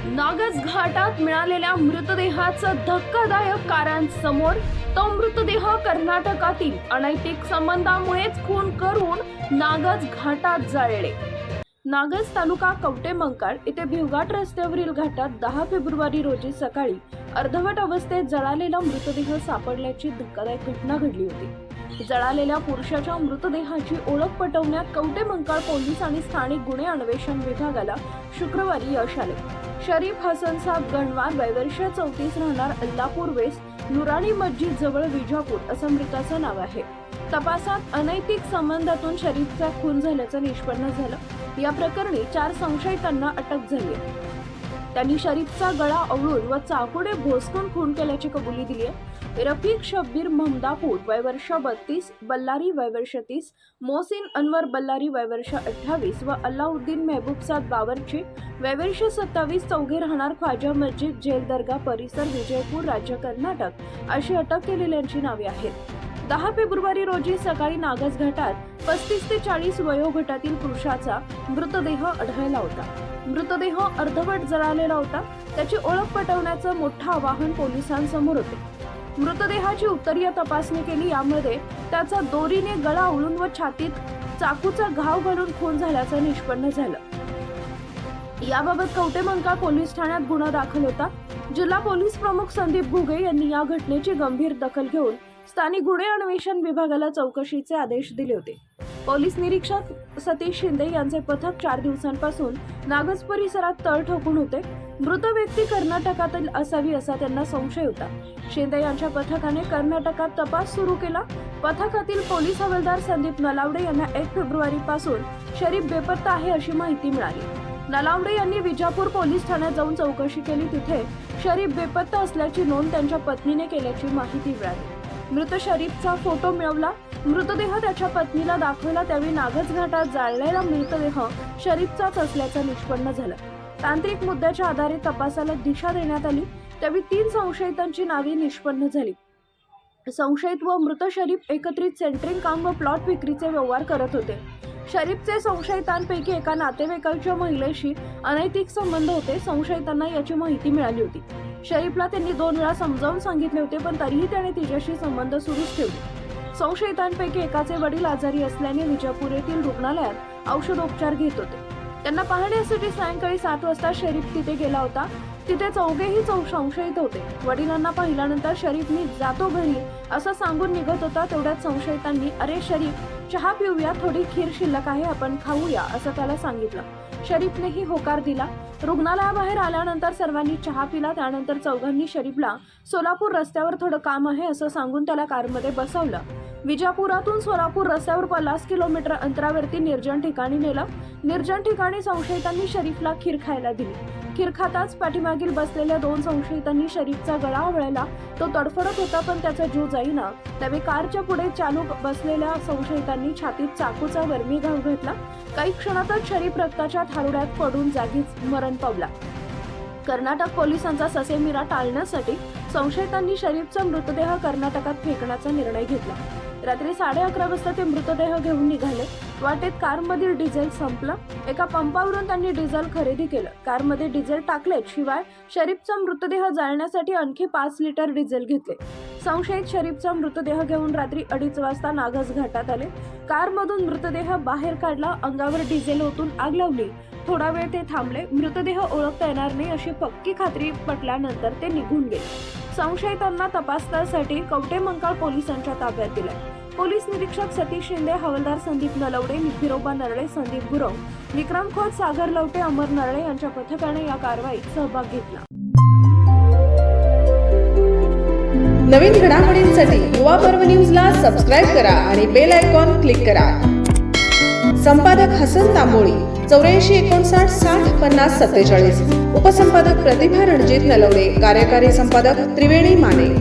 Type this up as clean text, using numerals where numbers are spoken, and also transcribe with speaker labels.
Speaker 1: नागज घाटात मिळालेल्या मृतदेहाचं धक्कादायक कारण समोर. तो मृतदेह कर्नाटकातील अनैतिक संबंधामुळेच खून करून नागज घाटात जाळले. नागज तालुका कवटेमंकाळ येथे भिवघाट रस्त्यावरील घाटात 10 फेब्रुवारी रोजी सकाळी अर्धवट अवस्थेत जळालेला मृतदेह सापडल्याची धक्कादायक घटना घडली होती. जळालेल्या पुरुषाच्या मृतदेहाची ओळख पटवण्यात कवटेमंकाळ पोलीस आणि स्थानिक गुन्हे अन्वेषण विभागाला शुक्रवारी यश आले. शरीफ हसन साब गणवार, वय वर्ष 34, राहणार अल्लापूर वेस्ट, नुराणी मस्जिद जवळ विजापूर असं मृताचं नाव आहे. तपासात अनैतिक संबंधातून शरीफचा खून झाल्याचं निष्पन्न झालं. या प्रकरणी 4 संशयितांना अटक झाली आहे. त्यांनी शरीफचा गळा आवळून व चाकूने भोसकून खून केल्याची कबुली दिली आहे. रफीक शब्बीर महमदापूर, वय वर्ष 32, बल्लारी, वय वर्ष 30, मोहसिन अनवर बल्लारी, वय वर्ष 28 व अल्लाउद्दीन मेहबूब साद बावरची, वय वर्ष 27, चौघे, राहणार ख्वाजा मस्जिद जेल दर्गा परिसर, विजयपूर, राज्य कर्नाटक अशी अटक केलेल्यांची नावे आहेत. 10 फेब्रुवारी रोजी सकाळी नागज घाटात 35 ते 40 वयोगटातील पुरुषाचा मृतदेह आढळला होता. मृतदेह अर्धवट जळालेला होता. त्याची ओळख पटवण्याचं मोठं आवाहन पोलिसांसमोर होते. मृतदेहाची उत्तरीय तपासणी केली. यामध्ये त्याचा दोरीने गळा आवळून व छातीत चाकूचा घाव घालून खून झाल्याचं निष्पन्न झालं. याबाबत कवटेमंकाळ पोलीस ठाण्यात गुन्हा दाखल होता. जिल्हा पोलीस प्रमुख संदीप घुगे यांनी या घटनेची गंभीर दखल घेऊन स्थानिक गुन्हे अन्वेषण विभागाला चौकशीचे आदेश दिले होते. पोलीस निरीक्षक सतीश शिंदे यांचे पथक 4 दिवसांपासून नागज परिसरात तळ ठोकून होते. मृत व्यक्ती कर्नाटकातील असावी असा त्यांना संशय होता. शिंदे यांच्या पथकाने कर्नाटकात तपास सुरू केला. पथकातील पोलीस हवालदार संदीप नलावडे यांना 1 फेब्रुवारी पासून शरीफ बेपत्ता आहे अशी माहिती मिळाली. नलावडे यांनी विजापूर पोलीस ठाण्यात जाऊन चौकशी केली. तिथे शरीफ बेपत्ता असल्याची नोंद त्यांच्या पत्नीने केल्याची माहिती मिळाली. मृत शरीफचा फोटो मिळवला. मृतदेह त्याच्या पत्नीला दाखवला. त्यावेळी नागज घाटात जाळलेला मृतदेह शरीफचाच असल्याचं निष्पन्न झालं. तांत्रिक मुद्द्याच्या आधारे तपासाला दिशा देण्यात आली. त्यावेळी 3 संशयितांची नावे निष्पन्न झाली. संशयित व मृत शरीफ एकत्रित सेंटरिंग काम व प्लॉट विक्रीचे व्यवहार करत होते. शरीफचे संशयितांपैकी एका नातेवाईकाच्या महिलेशी अनैतिक संबंध होते. संशयितांना याची माहिती मिळाली होती. शरीफला त्यांनी 2 वेळा समजावून सांगितले होते, पण तरीही त्याने तिच्याशी संबंध सुरूच ठेवले. संशयितांपैकी एकाचे वडील आजारी असल्याने विजापूर येथील रुग्णालयात औषधोपचार घेत होते. त्यांना पाहण्यासाठी सायंकाळी 7 वाजता शरीफ तिथे गेला होता. तिथे चौघेही संशयित होते. वडिलांना पाहिल्यानंतर शरीफ मी जातो घरी असं सांगून निघत होता. तेवढ्यात संशयितांनी अरे शरीफ, चहा पिऊया, थोडी खीर शिल्लक आहे, आपण खाऊया असं त्याला सांगितलं. शरीफनेही होकार दिला. रुग्णालयाबाहेर आल्यानंतर सर्वांनी चहा पिला. त्यानंतर चौघांनी शरीफला सोलापूर रस्त्यावर थोडं काम आहे असं सांगून त्याला कारमध्ये बसवलं. विजापुरातून सोलापूर रस्त्यावर 50 किलोमीटर अंतरावरती निर्जन ठिकाणी नेलं. निर्जन ठिकाणी संशयितांनी शरीफला खीर खायला दिली. खीर खाताच पाठीमागील बसलेल्या 2 संशयितांनी शरीफचा गळा आवळला. तो तडफडत होता, पण त्याचा जीव जाईना. त्यावेळी कारच्या पुढे चालू बसलेल्या संशयितांनी छातीत चाकूचा वर्मी घाव घातला. काही क्षणातच शरीफ रक्ताच्या थारोड्यात पडून जागीच मरण पावला. कर्नाटक पोलिसांचा ससेमिरा टाळण्यासाठी संशयितांनी शरीफचा मृतदेह कर्नाटकात फेकण्याचा निर्णय घेतला. रात्री 11:30 वाजता ते मृतदेह घेऊन निघाले. वाटेत कारमधील डिझेल संपलं. एका पंपावरून त्यांनी डिझेल खरेदी केलं. कारमध्ये डिझेल टाकले. शिवाय शरीफचा मृतदेह जाळण्यासाठी आणखी 5 लिटर डिझेल घेतले. संशयित शरीफचा मृतदेह घेऊन रात्री 2:30 वाजता नागज घाटात आले. कारमधून मृतदेह बाहेर काढला. अंगावर डिझेल ओतून आग लावली. थोडा वेळ ते थांबले. मृतदेह ओळखता येणार नाही अशी पक्की खात्री पटल्यानंतर ते निघून गेले. संशयितांना तपासण्यासाठी कवटेमंकाळ पोलिसांच्या ताब्यात दिले. पोलीस निरीक्षक सतीश शिंदे, हवालदार संदीप नलवडे, फिरोबा नरळे, संदीप गुरव, विक्रम खोत, सागर लवटे, अमर नरळे यांच्या पथकाने या कारवाईत सहभाग घेतला.
Speaker 2: नवीन घडामोडींसाठी युवा पर्व न्यूजला सबस्क्राईब करा आणि बेल आयकॉन क्लिक करा. संपादक हसन तांबोळी, 84 59 60 50 47. उपसंपादक प्रतिभा रणजित नलवडे. कार्यकारी संपादक त्रिवेणी माने.